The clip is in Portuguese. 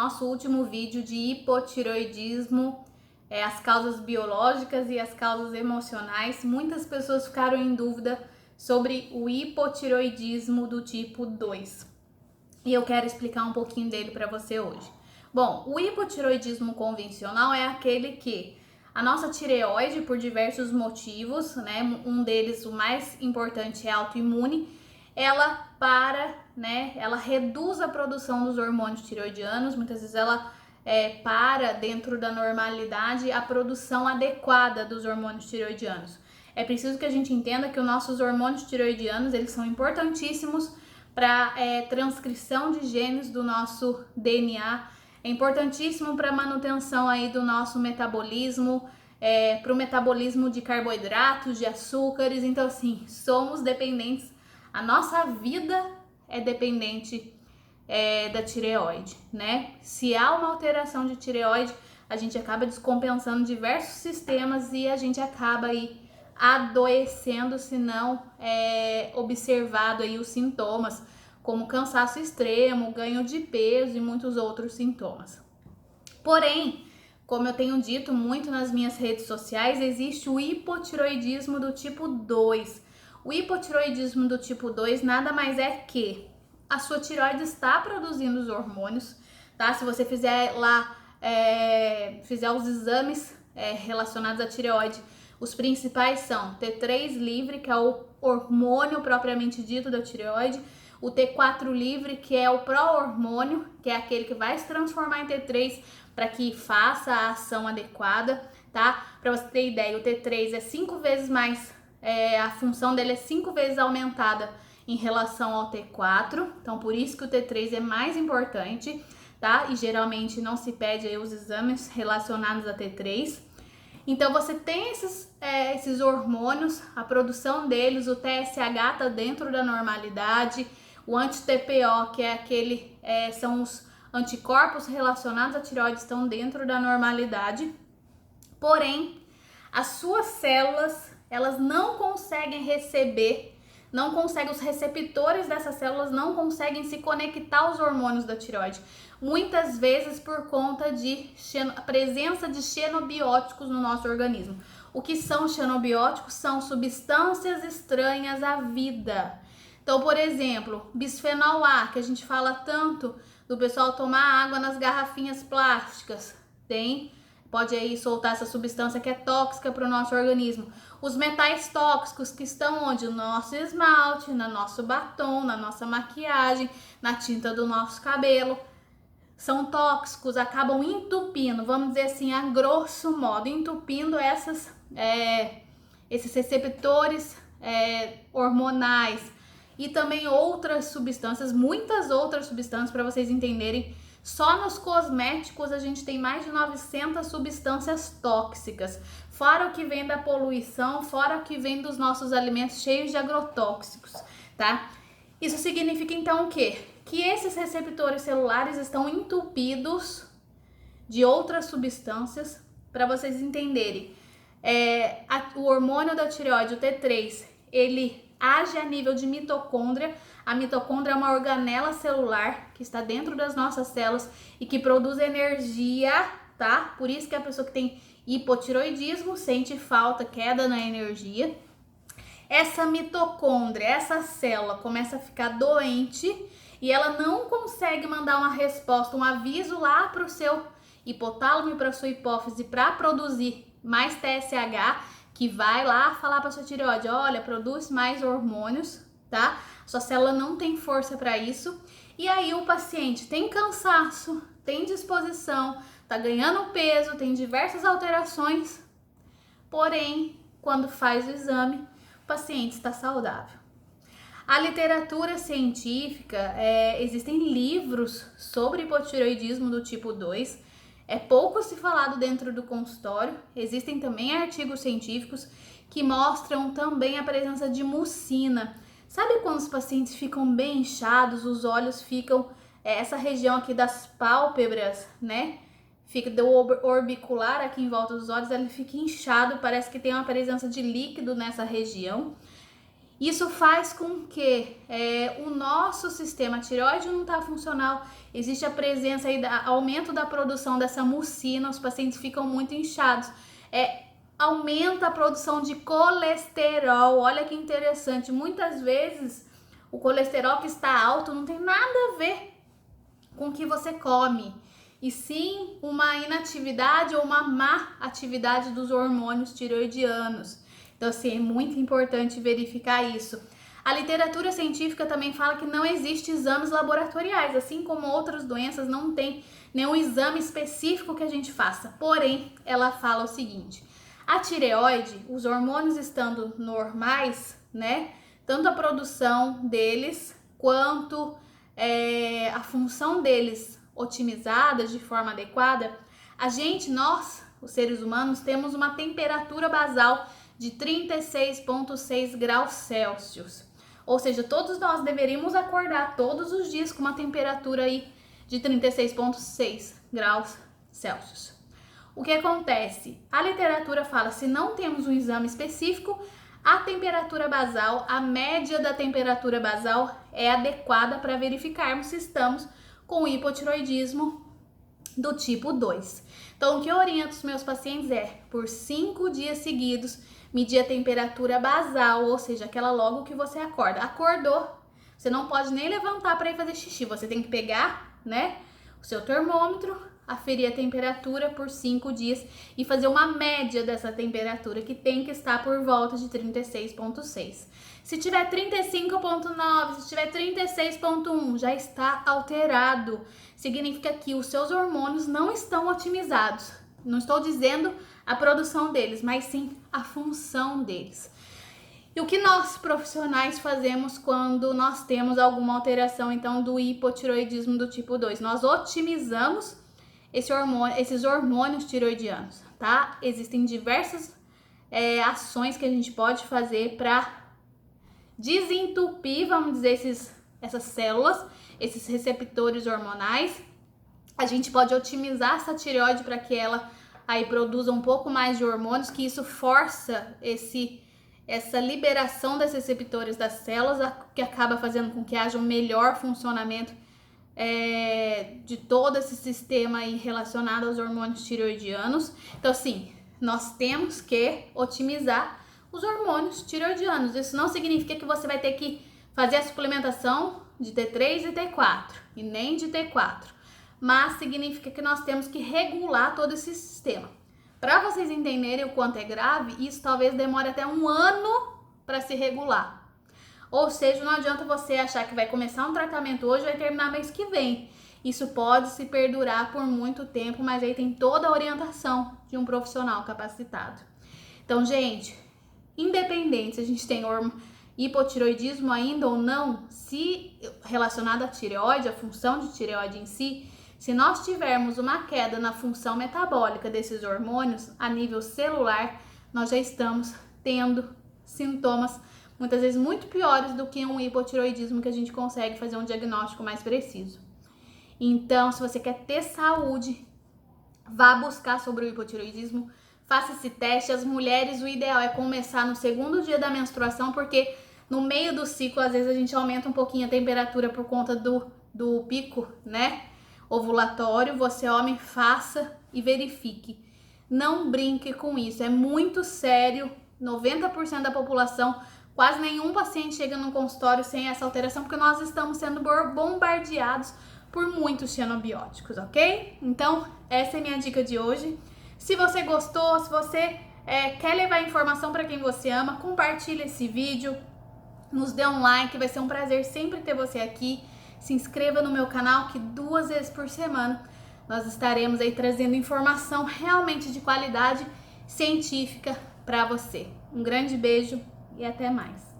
nosso último vídeo de hipotireoidismo, as causas biológicas e as causas emocionais. Muitas pessoas ficaram em dúvida sobre o hipotireoidismo do tipo 2. E eu quero explicar um pouquinho dele para você hoje. Bom, o hipotireoidismo convencional é aquele que a nossa tireoide, por diversos motivos, né? Um deles, o mais importante, é autoimune. Ela ela reduz a produção dos hormônios tireoidianos. Muitas vezes ela para dentro da normalidade a produção adequada dos hormônios tireoidianos. É preciso que a gente entenda que os nossos hormônios tireoidianos, eles são importantíssimos para transcrição de genes do nosso DNA, é importantíssimo para a manutenção aí do nosso metabolismo, para o metabolismo de carboidratos, de açúcares. Então, assim, somos dependentes, a nossa vida é dependente da tireoide, né? Se há uma alteração de tireoide, a gente acaba descompensando diversos sistemas e a gente acaba aí adoecendo se não observado aí os sintomas, como cansaço extremo, ganho de peso e muitos outros sintomas. Porém, como eu tenho dito muito nas minhas redes sociais, existe o hipotireoidismo do tipo 2. O hipotireoidismo do tipo 2 nada mais é que a sua tireoide está produzindo os hormônios, tá? Se você fizer lá, fizer os exames relacionados à tireoide, os principais são T3 livre, que é o hormônio propriamente dito da tireoide, o T4 livre, que é o pró-hormônio, que é aquele que vai se transformar em T3 para que faça a ação adequada, tá? Para você ter ideia, o T3 é 5 vezes mais, a função dele é 5 vezes aumentada em relação ao T4, então por isso que o T3 é mais importante, tá? E geralmente não se pede aí os exames relacionados a T3. Então você tem esses hormônios, a produção deles, o TSH tá dentro da normalidade, o anti-TPO, que é aquele, são os anticorpos relacionados à tireoide, estão dentro da normalidade. Porém, as suas células, elas não conseguem receber, os receptores dessas células não conseguem se conectar aos hormônios da tireoide. Muitas vezes por conta de presença de xenobióticos no nosso organismo. O que são xenobióticos? São substâncias estranhas à vida. Então, por exemplo, bisfenol A, que a gente fala tanto do pessoal tomar água nas garrafinhas plásticas, pode aí soltar essa substância que é tóxica para o nosso organismo. Os metais tóxicos que estão onde? No nosso esmalte, no nosso batom, na nossa maquiagem, na tinta do nosso cabelo. São tóxicos, acabam entupindo, vamos dizer assim, a grosso modo, entupindo esses receptores hormonais e também outras substâncias, muitas outras substâncias, para vocês entenderem. Só nos cosméticos a gente tem mais de 900 substâncias tóxicas, fora o que vem da poluição, fora o que vem dos nossos alimentos cheios de agrotóxicos, tá? Isso significa então o quê? Que esses receptores celulares estão entupidos de outras substâncias. Para vocês entenderem, o hormônio da tireoide, o T3, ele age a nível de mitocôndria. A mitocôndria é uma organela celular que está dentro das nossas células e que produz energia, tá? Por isso que a pessoa que tem hipotireoidismo sente falta, queda na energia. Essa mitocôndria, essa célula começa a ficar doente e ela não consegue mandar uma resposta, um aviso lá para o seu hipotálamo e para a sua hipófise para produzir mais TSH, que vai lá falar para sua tireoide, olha, produz mais hormônios, tá? Sua célula não tem força para isso. E aí o paciente tem cansaço, tem disposição, tá ganhando peso, tem diversas alterações. Porém, quando faz o exame, o paciente está saudável. A literatura científica, existem livros sobre hipotireoidismo do tipo 2, é pouco se falado dentro do consultório. Existem também artigos científicos que mostram também a presença de mucina. Sabe quando os pacientes ficam bem inchados, os olhos ficam, essa região aqui das pálpebras, né? Fica do orbicular aqui em volta dos olhos, ele fica inchado, parece que tem uma presença de líquido nessa região. Isso faz com que o nosso sistema tireoide não está funcional, existe a presença aí, aumento da produção dessa mucina, os pacientes ficam muito inchados, aumenta a produção de colesterol. Olha que interessante, muitas vezes o colesterol que está alto não tem nada a ver com o que você come, e sim uma inatividade ou uma má atividade dos hormônios tireoidianos. Então, assim, é muito importante verificar isso. A literatura científica também fala que não existe exames laboratoriais, assim como outras doenças, não tem nenhum exame específico que a gente faça. Porém, ela fala o seguinte: a tireoide, os hormônios estando normais, né? Tanto a produção deles quanto a função deles otimizada de forma adequada, nós, os seres humanos, temos uma temperatura basal de 36,6 graus Celsius. Ou seja, todos nós deveríamos acordar todos os dias com uma temperatura aí de 36,6 graus Celsius. O que acontece? A literatura fala, se não temos um exame específico, a temperatura basal, a média da temperatura basal é adequada para verificarmos se estamos com hipotireoidismo do tipo 2. Então, o que eu oriento os meus pacientes por 5 dias seguidos, medir a temperatura basal, ou seja, aquela logo que você acorda. Acordou, você não pode nem levantar para ir fazer xixi, você tem que pegar, né, o seu termômetro, aferir a temperatura por 5 dias e fazer uma média dessa temperatura, que tem que estar por volta de 36,6. Se tiver 35,9, se tiver 36,1, já está alterado. Significa que os seus hormônios não estão otimizados. Não estou dizendo a produção deles, mas sim a função deles. E o que nós profissionais fazemos quando nós temos alguma alteração, então, do hipotireoidismo do tipo 2? Nós otimizamos esses hormônios tireoidianos, tá? Existem diversas ações que a gente pode fazer para desentupir, vamos dizer, essas células, esses receptores hormonais. A gente pode otimizar essa tireoide para que ela aí produza um pouco mais de hormônios, que isso força essa liberação desses receptores das células, que acaba fazendo com que haja um melhor funcionamento de todo esse sistema aí relacionado aos hormônios tireoidianos. Então, assim, nós temos que otimizar os hormônios tireoidianos. Isso não significa que você vai ter que fazer a suplementação de T3 e T4, e nem de T4, mas significa que nós temos que regular todo esse sistema. Para vocês entenderem o quanto é grave, isso talvez demore até 1 ano para se regular. Ou seja, não adianta você achar que vai começar um tratamento hoje e vai terminar mês que vem. Isso pode se perdurar por muito tempo, mas aí tem toda a orientação de um profissional capacitado. Então, gente, independente se a gente tem hipotireoidismo ainda ou não, se relacionado à tireoide, a função de tireoide em si, se nós tivermos uma queda na função metabólica desses hormônios a nível celular, nós já estamos tendo sintomas muitas vezes muito piores do que um hipotireoidismo, que a gente consegue fazer um diagnóstico mais preciso. Então, se você quer ter saúde, vá buscar sobre o hipotireoidismo, faça esse teste. As mulheres, o ideal é começar no 2º dia da menstruação, porque no meio do ciclo, às vezes a gente aumenta um pouquinho a temperatura por conta do pico, né, ovulatório. Você, homem, faça e verifique. Não brinque com isso, é muito sério. 90% da população, quase nenhum paciente chega no consultório sem essa alteração, porque nós estamos sendo bombardeados por muitos xenobióticos, ok? Então, essa é a minha dica de hoje. Se você gostou, se você quer levar informação para quem você ama, compartilhe esse vídeo, nos dê um like, vai ser um prazer sempre ter você aqui. Se inscreva no meu canal, que 2 vezes por semana nós estaremos aí trazendo informação realmente de qualidade científica para você. Um grande beijo e até mais.